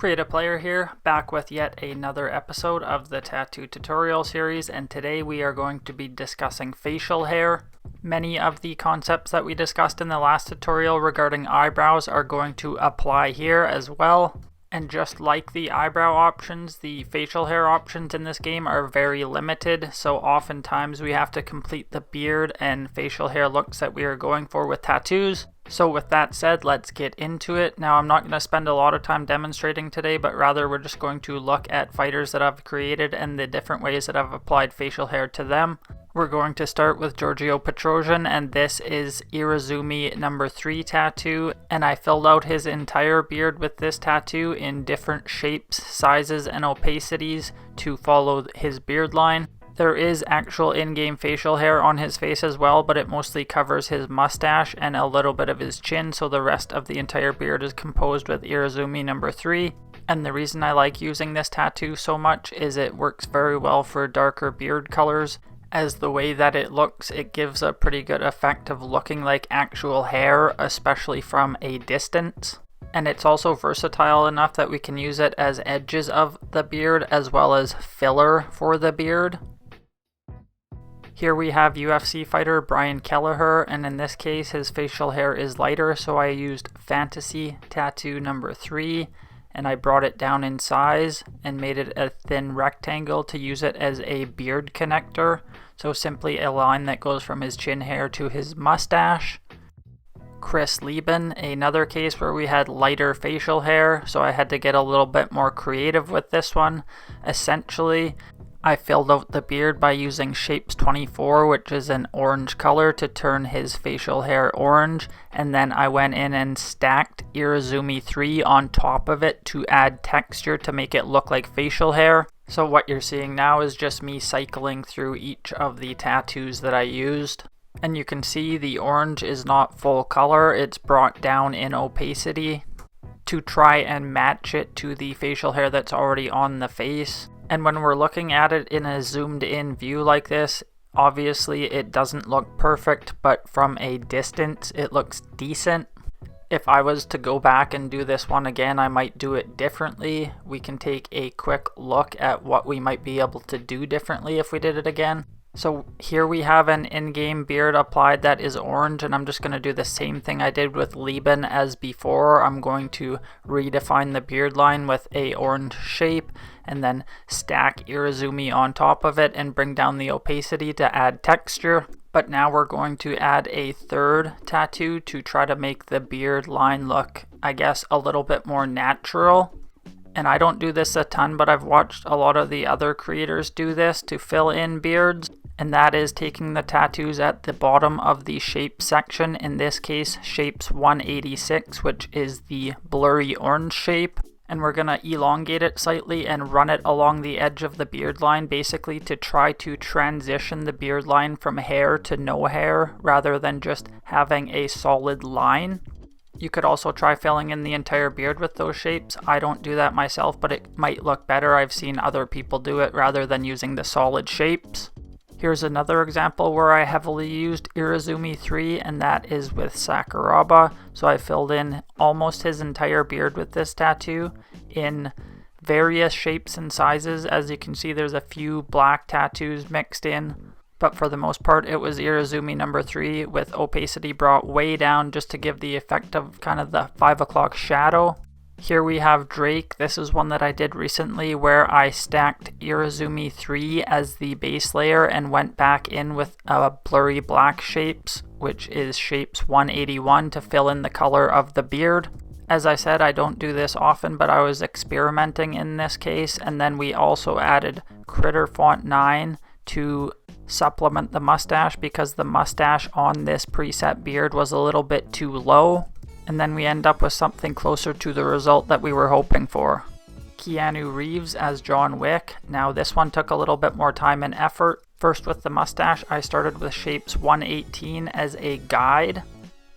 Creative Player here, back with yet another episode of the tattoo tutorial series, and today we are going to be discussing facial hair. Many of the concepts that we discussed in the last tutorial regarding eyebrows are going to apply here as well. And just like the eyebrow options, the facial hair options in this game are very limited, so oftentimes we have to complete the beard and facial hair looks that we are going for with tattoos. So with that said, let's get into it. Now I'm not going to spend a lot of time demonstrating today, but rather we're just going to look at fighters that I've created and the different ways that I've applied facial hair to them. We're going to start with Giorgio Petrosian, and this is Irizumi number 3 tattoo, and I filled out his entire beard with this tattoo in different shapes, sizes, and opacities to follow his beard line. There is actual in-game facial hair on his face as well, but it mostly covers his mustache and a little bit of his chin, so the rest of the entire beard is composed with Irizumi number 3. And the reason I like using this tattoo so much is it works very well for darker beard colors, as the way that it looks, it gives a pretty good effect of looking like actual hair, especially from a distance. And it's also versatile enough that we can use it as edges of the beard as well as filler for the beard. Here we have UFC fighter Brian Kelleher, and in this case his facial hair is lighter, so I used Fantasy Tattoo number 3, and I brought it down in size and made it a thin rectangle to use it as a beard connector, so simply a line that goes from his chin hair to his mustache. Chris Lieben, another case where we had lighter facial hair, so I had to get a little bit more creative with this one. Essentially, I filled out the beard by using Shapes 24, which is an orange color, to turn his facial hair orange, and then I went in and stacked Irizumi 3 on top of it to add texture to make it look like facial hair. So what you're seeing now is just me cycling through each of the tattoos that I used. And you can see the orange is not full color, it's brought down in opacity to try and match it to the facial hair that's already on the face. And when we're looking at it in a zoomed in view like this, obviously it doesn't look perfect, but from a distance it looks decent. If I was to go back and do this one again, I might do it differently. We can take a quick look at what we might be able to do differently if we did it again. So here we have an in-game beard applied that is orange, and I'm just going to do the same thing I did with Lieben as before. I'm going to redefine the beard line with a orange shape and then stack Irizumi on top of it and bring down the opacity to add texture. But now we're going to add a third tattoo to try to make the beard line look, I guess, a little bit more natural. And I don't do this a ton, but I've watched a lot of the other creators do this to fill in beards. And that is taking the tattoos at the bottom of the shape section, in this case Shapes 186, which is the blurry orange shape. And we're going to elongate it slightly and run it along the edge of the beard line, basically to try to transition the beard line from hair to no hair, rather than just having a solid line. You could also try filling in the entire beard with those shapes. I don't do that myself, but it might look better. I've seen other people do it rather than using the solid shapes. Here's another example where I heavily used Irizumi 3, and that is with Sakuraba. So I filled in almost his entire beard with this tattoo in various shapes and sizes. As you can see, there's a few black tattoos mixed in, but for the most part it was Irizumi number 3 with opacity brought way down just to give the effect of kind of the 5 o'clock shadow. Here we have Drake. This is one that I did recently where I stacked Irizumi 3 as the base layer and went back in with blurry black shapes, which is Shapes 181, to fill in the color of the beard. As I said, I don't do this often, but I was experimenting in this case, and then we also added Critter Font 9 to supplement the mustache because the mustache on this preset beard was a little bit too low. And then we end up with something closer to the result that we were hoping for. Keanu Reeves as John Wick. Now this one took a little bit more time and effort. First with the mustache, I started with Shapes 118 as a guide.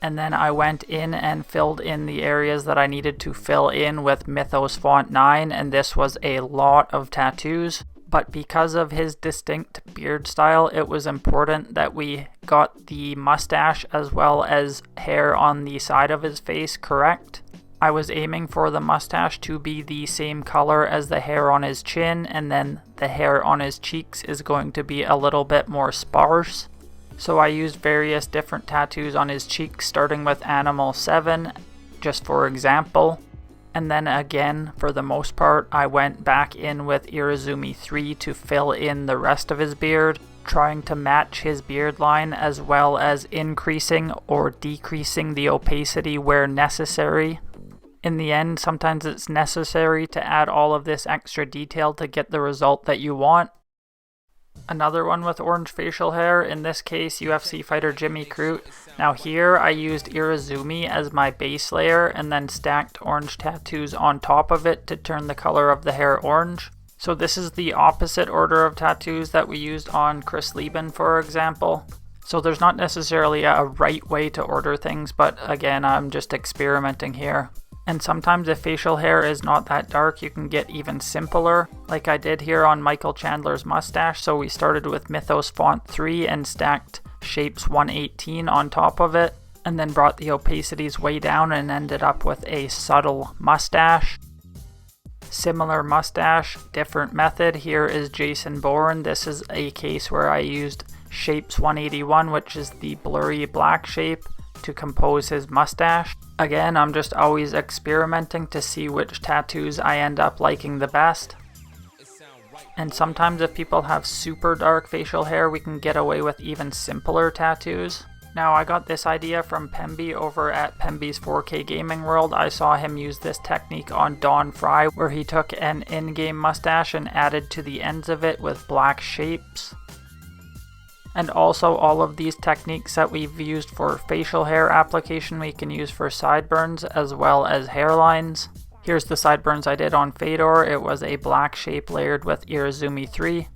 And then I went in and filled in the areas that I needed to fill in with Mythos Font 9, and this was a lot of tattoos. But because of his distinct beard style, it was important that we got the mustache as well as hair on the side of his face correct. I was aiming for the mustache to be the same color as the hair on his chin, and then the hair on his cheeks is going to be a little bit more sparse. So I used various different tattoos on his cheeks, starting with Animal 7, just for example. And then again, for the most part, I went back in with Irizumi 3 to fill in the rest of his beard, trying to match his beard line as well as increasing or decreasing the opacity where necessary. In the end, sometimes it's necessary to add all of this extra detail to get the result that you want. Another one with orange facial hair, in this case UFC fighter Jimmy Crute. Now here I used Irizumi as my base layer and then stacked orange tattoos on top of it to turn the color of the hair orange. So this is the opposite order of tattoos that we used on Chris Lieben, for example. So there's not necessarily a right way to order things, but again, I'm just experimenting here. And sometimes if facial hair is not that dark, you can get even simpler, like I did here on Michael Chandler's mustache. So we started with Mythos Font 3 and stacked Shapes 118 on top of it, and then brought the opacities way down and ended up with a subtle mustache. Similar mustache, different method. Here is Jason Bourne. This is a case where I used Shapes 181, which is the blurry black shape, to compose his mustache. Again, I'm just always experimenting to see which tattoos I end up liking the best. And sometimes if people have super dark facial hair, we can get away with even simpler tattoos. Now I got this idea from Pemby over at Pemby's 4K Gaming World. I saw him use this technique on Don Fry, where he took an in-game mustache and added to the ends of it with black shapes. And also all of these techniques that we've used for facial hair application we can use for sideburns as well as hairlines. Here's the sideburns I did on Fedor. It was a black shape layered with Irizumi 3.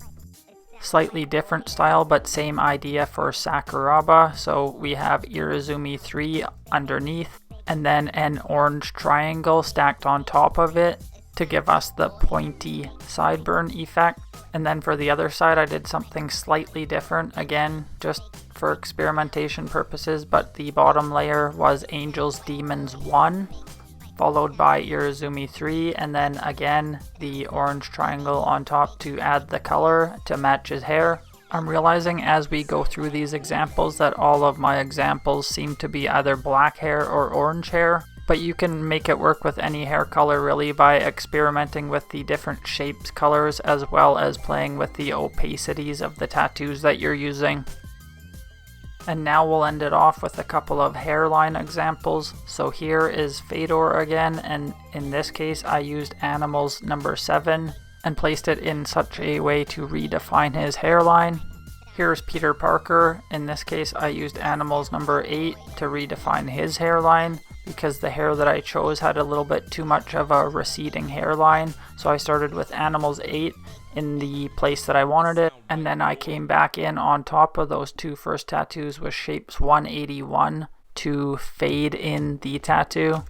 Slightly different style, but same idea for Sakuraba. So we have Irizumi 3 underneath and then an orange triangle stacked on top of it to give us the pointy sideburn effect. And then for the other side I did something slightly different, again just for experimentation purposes, but the bottom layer was Angels Demons 1 followed by Irizumi 3, and then again the orange triangle on top to add the color to match his hair. I'm realizing as we go through these examples that all of my examples seem to be either black hair or orange hair, but you can make it work with any hair color really by experimenting with the different shapes, colors, as well as playing with the opacities of the tattoos that you're using. And now we'll end it off with a couple of hairline examples. So here is Fedor again, and in this case I used Animals number 7 and placed it in such a way to redefine his hairline. Here's Peter Parker. In this case I used Animals number 8 to redefine his hairline, because the hair that I chose had a little bit too much of a receding hairline. So I started with Animals 8 in the place that I wanted it, and then I came back in on top of those two first tattoos with Shapes 181 to fade in the tattoo.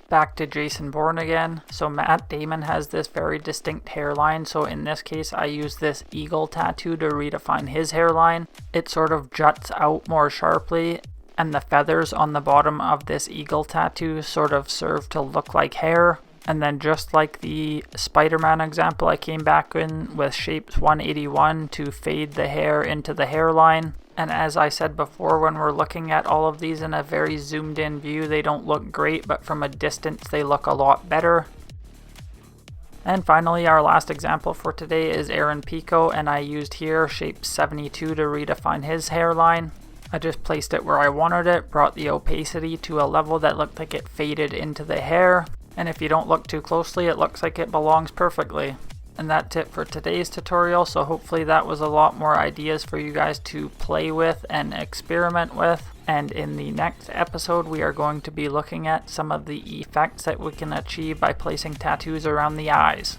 Back to Jason Bourne again. So Matt Damon has this very distinct hairline, so in this case I used this eagle tattoo to redefine his hairline. It sort of juts out more sharply, and the feathers on the bottom of this eagle tattoo sort of serve to look like hair. And then just like the Spider-Man example, I came back in with Shapes 181 to fade the hair into the hairline. And as I said before, when we're looking at all of these in a very zoomed in view, they don't look great, but from a distance they look a lot better. And finally, our last example for today is Aaron Pico, and I used here Shapes 72 to redefine his hairline. I just placed it where I wanted it, brought the opacity to a level that looked like it faded into the hair. And if you don't look too closely, it looks like it belongs perfectly. And that's it for today's tutorial, so hopefully that was a lot more ideas for you guys to play with and experiment with. And in the next episode, we are going to be looking at some of the effects that we can achieve by placing tattoos around the eyes.